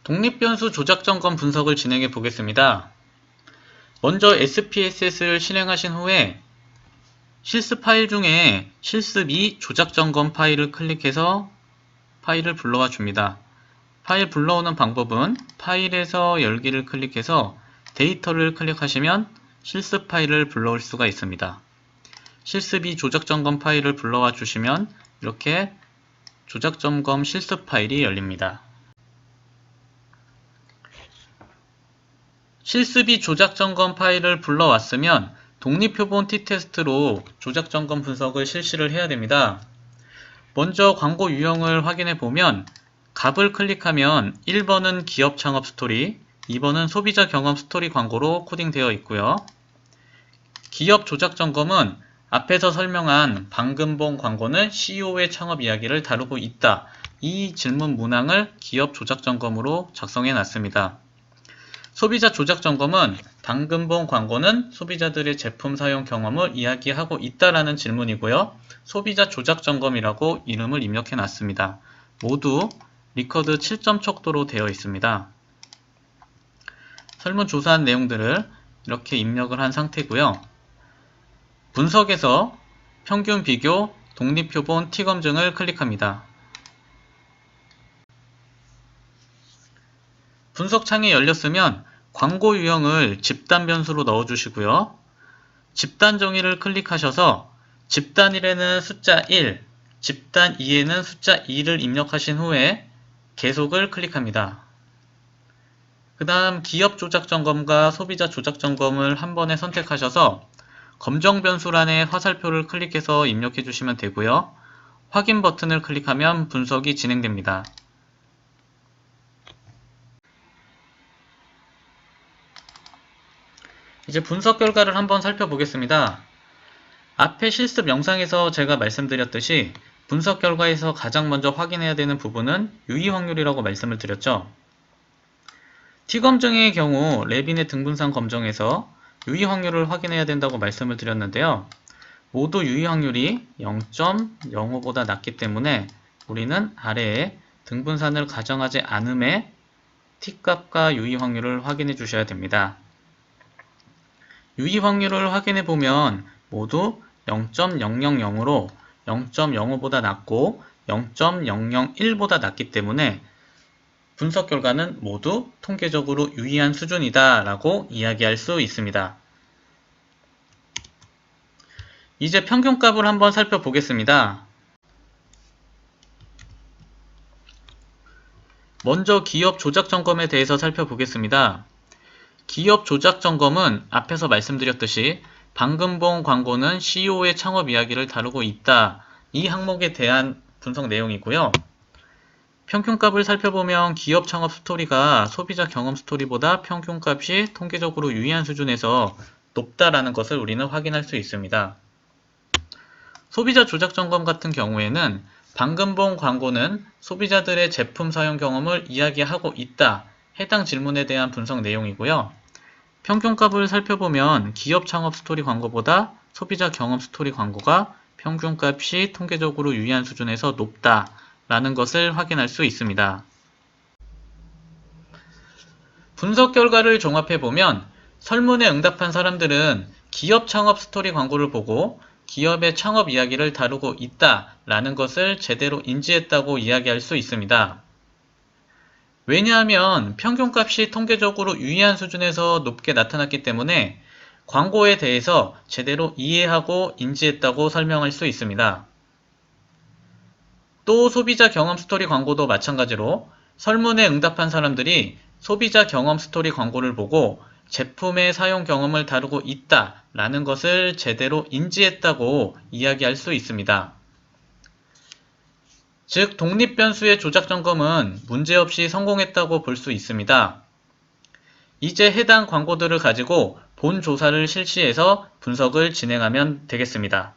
독립변수 조작점검 분석을 진행해 보겠습니다. 먼저 SPSS를 실행하신 후에 실습 파일 중에 실습 2 조작점검 파일을 클릭해서 파일을 불러와 줍니다. 파일 불러오는 방법은 파일에서 열기를 클릭해서 데이터를 클릭하시면 실습 파일을 불러올 수가 있습니다. 실습 2 조작점검 파일을 불러와 주시면 이렇게 조작점검 실습 파일이 열립니다. 실습2 조작점검 파일을 불러왔으면 독립표본 t테스트로 조작점검 분석을 실시를 해야 됩니다. 먼저 광고 유형을 확인해 보면 값을 클릭하면 1번은 기업 창업 스토리, 2번은 소비자 경험 스토리 광고로 코딩되어 있고요. 기업 조작점검은 앞에서 설명한 방금 본 광고는 CEO의 창업 이야기를 다루고 있다. 이 질문 문항을 기업 조작점검으로 작성해 놨습니다. 소비자 조작점검은 방금 본 광고는 소비자들의 제품 사용 경험을 이야기하고 있다라는 질문이고요. 소비자 조작점검이라고 이름을 입력해 놨습니다. 모두 리커드 7점 척도로 되어 있습니다. 설문조사한 내용들을 이렇게 입력을 한 상태고요. 분석에서 평균 비교, 독립표본 T검증을 클릭합니다. 분석창이 열렸으면 광고 유형을 집단 변수로 넣어주시고요. 집단 정의를 클릭하셔서 집단 1에는 숫자 1, 집단 2에는 숫자 2를 입력하신 후에 계속을 클릭합니다. 그 다음 기업 조작 점검과 소비자 조작 점검을 한 번에 선택하셔서 검정 변수란에 화살표를 클릭해서 입력해 주시면 되고요. 확인 버튼을 클릭하면 분석이 진행됩니다. 이제 분석 결과를 한번 살펴보겠습니다. 앞에 실습 영상에서 제가 말씀드렸듯이 분석 결과에서 가장 먼저 확인해야 되는 부분은 유의 확률이라고 말씀을 드렸죠. T검증의 경우 레빈의 등분상 검정에서 유의 확률을 확인해야 된다고 말씀을 드렸는데요. 모두 유의 확률이 0.05보다 낮기 때문에 우리는 아래에 등분산을 가정하지 않음에 T값과 유의 확률을 확인해 주셔야 됩니다. 유의 확률을 확인해 보면 모두 0.000으로 0.05보다 낮고 0.001보다 낮기 때문에 분석 결과는 모두 통계적으로 유의한 수준이다 라고 이야기할 수 있습니다. 이제 평균값을 한번 살펴보겠습니다. 먼저 기업 조작 점검에 대해서 살펴보겠습니다. 기업 조작 점검은 앞에서 말씀드렸듯이 방금 본 광고는 CEO의 창업 이야기를 다루고 있다. 이 항목에 대한 분석 내용이고요. 평균값을 살펴보면 기업 창업 스토리가 소비자 경험 스토리보다 평균값이 통계적으로 유의한 수준에서 높다라는 것을 우리는 확인할 수 있습니다. 소비자 조작 점검 같은 경우에는 방금 본 광고는 소비자들의 제품 사용 경험을 이야기하고 있다. 해당 질문에 대한 분석 내용이고요. 평균값을 살펴보면 기업 창업 스토리 광고보다 소비자 경험 스토리 광고가 평균값이 통계적으로 유의한 수준에서 높다라는 것을 확인할 수 있습니다. 분석 결과를 종합해보면 설문에 응답한 사람들은 기업 창업 스토리 광고를 보고 기업의 창업 이야기를 다루고 있다라는 것을 제대로 인지했다고 이야기할 수 있습니다. 왜냐하면 평균값이 통계적으로 유의한 수준에서 높게 나타났기 때문에 광고에 대해서 제대로 이해하고 인지했다고 설명할 수 있습니다. 또 소비자 경험 스토리 광고도 마찬가지로 설문에 응답한 사람들이 소비자 경험 스토리 광고를 보고 제품의 사용 경험을 다루고 있다라는 것을 제대로 인지했다고 이야기할 수 있습니다. 즉, 독립변수의 조작 점검은 문제없이 성공했다고 볼 수 있습니다. 이제 해당 광고들을 가지고 본 조사를 실시해서 분석을 진행하면 되겠습니다.